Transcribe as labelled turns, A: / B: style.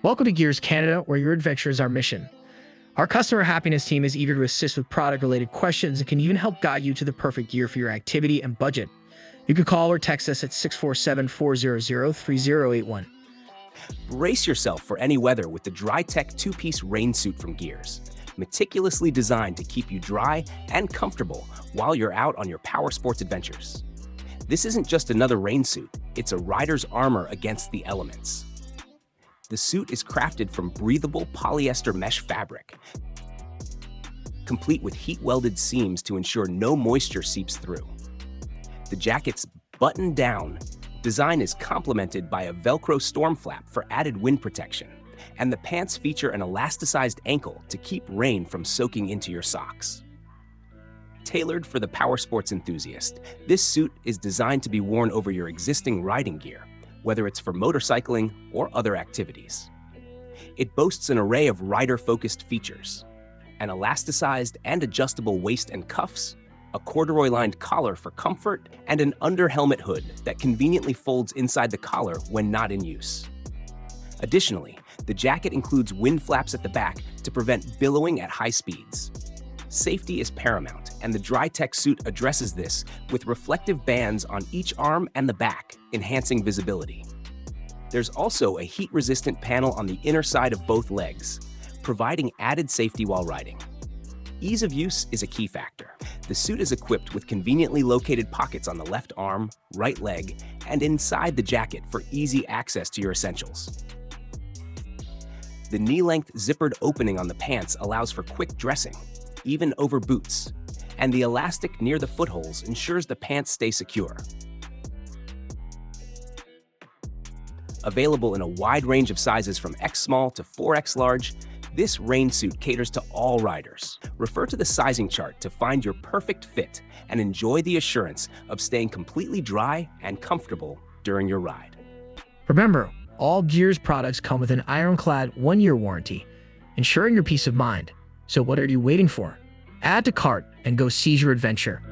A: Welcome to Gears Canada, where your adventure is our mission. Our customer happiness team is eager to assist with product-related questions and can even help guide you to the perfect gear for your activity and budget. You can call or text us at 647-400-3081.
B: Brace yourself for any weather with the Dri-Tek two-piece rain suit from Gears, meticulously designed to keep you dry and comfortable while you're out on your power sports adventures. This isn't just another rain suit, it's a rider's armor against the elements. The suit is crafted from breathable polyester mesh fabric, complete with heat-welded seams to ensure no moisture seeps through. The jacket's button-down design is complemented by a Velcro storm flap for added wind protection, and the pants feature an elasticized ankle to keep rain from soaking into your socks. Tailored for the power sports enthusiast, this suit is designed to be worn over your existing riding gear, whether it's for motorcycling or other activities. It boasts an array of rider-focused features: an elasticized and adjustable waist and cuffs, a corduroy-lined collar for comfort, and an under-helmet hood that conveniently folds inside the collar when not in use. Additionally, the jacket includes wind flaps at the back to prevent billowing at high speeds. Safety is paramount, and the Dri-Tek suit addresses this with reflective bands on each arm and the back, enhancing visibility. There's also a heat-resistant panel on the inner side of both legs, providing added safety while riding. Ease of use is a key factor. The suit is equipped with conveniently located pockets on the left arm, right leg, and inside the jacket for easy access to your essentials. The knee-length zippered opening on the pants allows for quick dressing, even over boots, and the elastic near the footholes ensures the pants stay secure. Available in a wide range of sizes from X small to 4X large, this rain suit caters to all riders. Refer to the sizing chart to find your perfect fit and enjoy the assurance of staying completely dry and comfortable during your ride.
A: Remember, all Gears products come with an ironclad 1-year warranty, ensuring your peace of mind. So what are you waiting for? Add to cart and go seize your adventure.